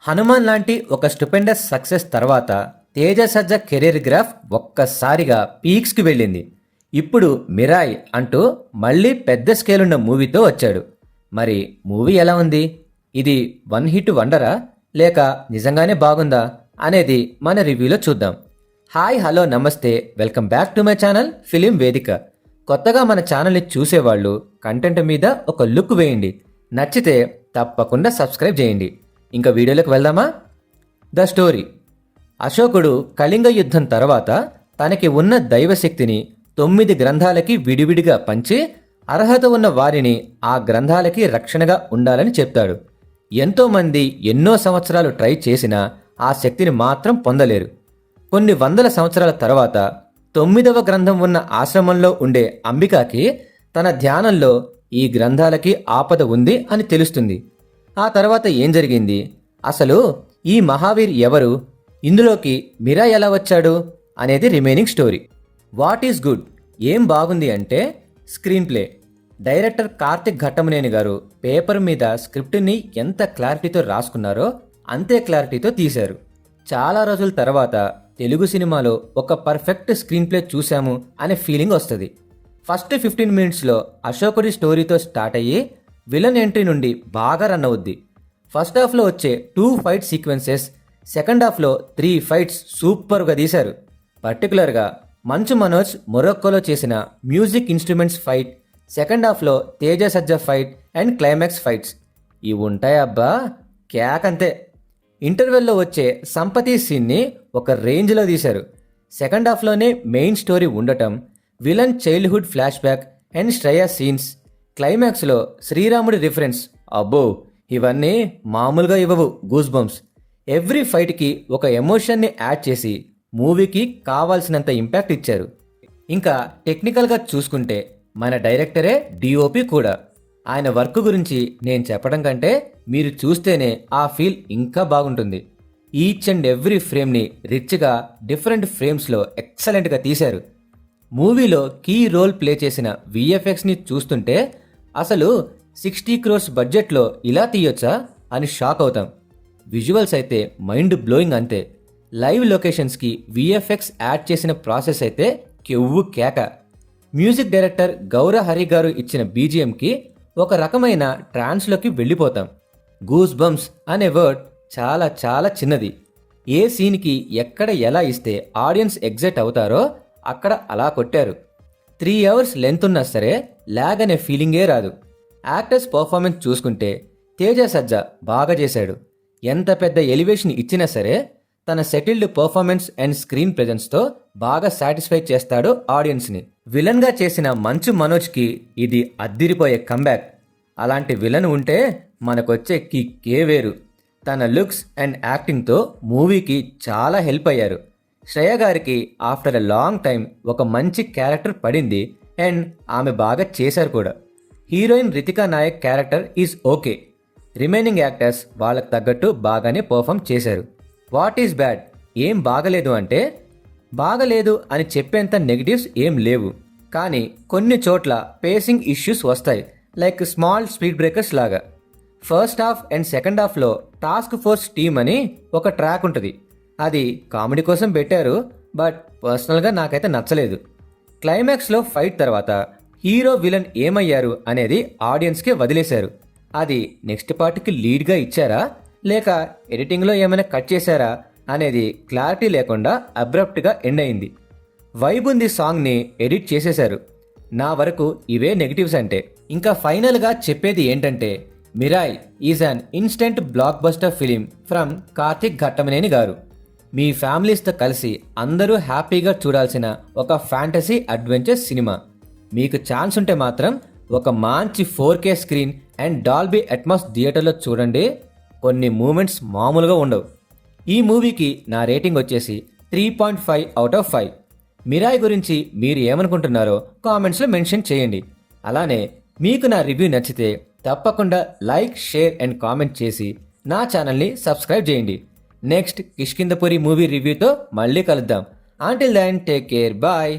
హనుమాన్ లాంటి ఒక stupendous success తర్వాత తేజ సజ్జా కెరీర్ గ్రాఫ్ ఒక్కసారిగా పీక్స్కి వెళ్ళింది. ఇప్పుడు మిరాయ్ అంటూ మళ్ళీ పెద్ద స్కేల్ ఉన్న మూవీతో వచ్చాడు. మరి మూవీ ఎలా ఉంది? ఇది వన్ హిట్ వండరా లేక నిజంగానే బాగుందా అనేది మన రివ్యూలో చూద్దాం. హాయ్ హలో నమస్తే, welcome back to my channel film వేదిక. కొత్తగా మన ఛానల్ని చూసేవాళ్ళు కంటెంట్ మీద ఒక లుక్ వేయండి, నచ్చితే తప్పకుండా సబ్స్క్రైబ్ చేయండి. ఇంకా వీడియోలోకి వెళ్దామా? The story. అశోకుడు కళింగ యుద్ధం తర్వాత తనకి ఉన్న దైవశక్తిని 9 గ్రంథాలకి విడివిడిగా పంచి అర్హత ఉన్న వారిని ఆ గ్రంథాలకి రక్షణగా ఉండాలని చెప్తాడు. ఎంతోమంది ఎన్నో సంవత్సరాలు ట్రై చేసినా ఆ శక్తిని మాత్రం పొందలేరు. కొన్ని వందల సంవత్సరాల తర్వాత 9వ గ్రంథం ఉన్న ఆశ్రమంలో ఉండే అంబికాకి తన ధ్యానంలో ఈ గ్రంథాలకి ఆపద ఉంది అని తెలుస్తుంది. ఆ తర్వాత ఏం జరిగింది? అసలు ఈ మహావీర్ ఎవరు? ఇందులోకి మిరా ఎలా వచ్చాడు అనేది remaining story. What is good, ఏం బాగుంది అంటే screen play. Director Karthik Ghattamaneni గారు పేపర్ మీద స్క్రిప్ట్ని ఎంత క్లారిటీతో రాసుకున్నారో అంతే క్లారిటీతో తీశారు. చాలా రోజుల తర్వాత తెలుగు సినిమాలో ఒక పర్ఫెక్ట్ స్క్రీన్ ప్లే చూశాము అనే ఫీలింగ్ వస్తుంది. ఫస్ట్ 15 మినిట్స్లో అశోకుడి స్టోరీతో స్టార్ట్ అయ్యి విలన్ ఎంట్రీ నుండి బాగా రన్ అవుద్ది. ఫస్ట్ హాఫ్లో వచ్చే 2 ఫైట్ సీక్వెన్సెస్, సెకండ్ హాఫ్లో 3 ఫైట్స్ సూపర్గా తీశారు. పర్టికులర్గా మంచు మనోజ్ మొరొక్కోలో చేసిన మ్యూజిక్ ఇన్స్ట్రుమెంట్స్ ఫైట్, సెకండ్ హాఫ్లో తేజ సజ్జా ఫైట్ అండ్ క్లైమాక్స్ ఫైట్స్ ఇవి ఉంటాయబ్బా, క్యాక్ అంతే. ఇంటర్వెల్లో వచ్చే సంపతి సీన్ని ఒక రేంజ్లో తీశారు. సెకండ్ హాఫ్లోనే మెయిన్ స్టోరీ ఉండటం, villain childhood flash back and Shreya scenes, క్లైమాక్స్లో శ్రీరాముడి రిఫరెన్స్, అబ్బో ఇవన్నీ మామూలుగా ఇవ్వవు గూస్ బంప్స్. ఎవ్రీ ఫైట్కి ఒక ఎమోషన్ని యాడ్ చేసి మూవీకి కావాల్సినంత ఇంపాక్ట్ ఇచ్చారు. ఇంకా టెక్నికల్గా చూసుకుంటే మన డైరెక్టరే డిఓపి కూడా. ఆయన వర్క్ గురించి నేను చెప్పడం కంటే మీరు చూస్తేనే ఆ ఫీల్ ఇంకా బాగుంటుంది. ఈచ్ అండ్ ఎవ్రీ ఫ్రేమ్ని రిచ్గా డిఫరెంట్ ఫ్రేమ్స్లో ఎక్సలెంట్గా తీశారు. మూవీలో కీ రోల్ ప్లే చేసిన విఎఫ్ఎక్స్ని చూస్తుంటే అసలు 60 crores బడ్జెట్లో ఇలా తీయొచ్చా అని షాక్ అవుతాం. విజువల్స్ అయితే మైండ్ బ్లోయింగ్ అంతే. లైవ్ లొకేషన్స్కి విఎఫ్ఎక్స్ యాడ్ చేసిన ప్రాసెస్ అయితే కెవ్వు కేక. మ్యూజిక్ డైరెక్టర్ గౌర హరి గారు ఇచ్చిన బీజిఎంకి ఒక రకమైన ట్రాన్స్లోకి వెళ్ళిపోతాం. గూస్ బంప్స్ అనే వర్డ్ చాలా చాలా చిన్నది. ఏ సీన్కి ఎక్కడ ఎలా ఇస్తే ఆడియన్స్ ఎగ్జైట్ అవుతారో అక్కడ అలా కొట్టారు. 3 hours లెంత్ ఉన్నా సరే ల్యాగ్ అనే ఫీలింగే రాదు. యాక్టర్స్ పర్ఫార్మెన్స్ చూసుకుంటే తేజ సజ్జా బాగా చేశాడు. ఎంత పెద్ద ఎలివేషన్ ఇచ్చినా సరే తన సెటిల్డ్ పర్ఫార్మెన్స్ అండ్ స్క్రీన్ ప్రెజెన్స్తో బాగా సాటిస్ఫై చేస్తాడు ఆడియన్స్ని. విలన్గా చేసిన మంచు మనోజ్కి ఇది అద్దిరిపోయే కంబ్యాక్. అలాంటి విలన్ ఉంటే మనకొచ్చే కిక్కే వేరు. తన లుక్స్ అండ్ యాక్టింగ్తో మూవీకి చాలా హెల్ప్ అయ్యారు. శ్రేయ గారికి ఆఫ్టర్ ఎ లాంగ్ టైం ఒక మంచి క్యారెక్టర్ పడింది అండ్ ఆమె బాగా చేశారు కూడా. Heroine Ritika Nayak character is okay. Remaining actors వాళ్ళకు తగ్గట్టు బాగానే పర్ఫామ్ చేశారు. వాట్ ఈజ్ బ్యాడ్, ఏం బాగలేదు అంటే బాగలేదు అని చెప్పేంత నెగిటివ్స్ ఏం లేవు. కానీ కొన్ని చోట్ల పేసింగ్ ఇష్యూస్ వస్తాయి, లైక్ స్మాల్ స్పీడ్ బ్రేకర్స్ లాగా. ఫస్ట్ హాఫ్ అండ్ సెకండ్ హాఫ్లో టాస్క్ ఫోర్స్ టీమ్ అని ఒక ట్రాక్ ఉంటుంది. అది కామెడీ కోసం పెట్టారు, బట్ పర్సనల్గా నాకైతే నచ్చలేదు. క్లైమాక్స్లో ఫైట్ తర్వాత హీరో విలన్ ఏమయ్యారు అనేది ఆడియన్స్కే వదిలేశారు. అది నెక్స్ట్ పార్ట్కి లీడ్గా ఇచ్చారా లేక ఎడిటింగ్లో ఏమైనా కట్ చేశారా అనేది క్లారిటీ లేకుండా అబ్రప్ట్గా ఎండ్ అయింది. వైబ్ ఉంది సాంగ్ని ఎడిట్ చేసేశారు. నా వరకు ఇవే నెగిటివ్స్ అంటే. ఇంకా ఫైనల్గా చెప్పేది ఏంటంటే Mirai is an instant block buster film from Karthik Ghattamaneni గారు. మీ ఫ్యామిలీస్తో కలిసి అందరూ హ్యాపీగా చూడాల్సిన ఒక ఫ్యాంటసీ అడ్వెంచర్ సినిమా. మీకు ఛాన్స్ ఉంటే మాత్రం ఒక మంచి 4K screen and Dolby Atmos థియేటర్లో చూడండి. కొన్ని మూమెంట్స్ మామూలుగా ఉండవు. ఈ మూవీకి నా రేటింగ్ వచ్చేసి 3.5 out of 5. మిరాయ్ గురించి మీరు ఏమనుకుంటున్నారో కామెంట్స్లో మెన్షన్ చేయండి. అలానే మీకు నా రివ్యూ నచ్చితే తప్పకుండా లైక్, షేర్ అండ్ కామెంట్ చేసి నా ఛానల్ని సబ్స్క్రైబ్ చేయండి. నెక్స్ట్ కిష్కింధపురి మూవీ రివ్యూతో మళ్ళీ కలుద్దాం. Until then take care, bye.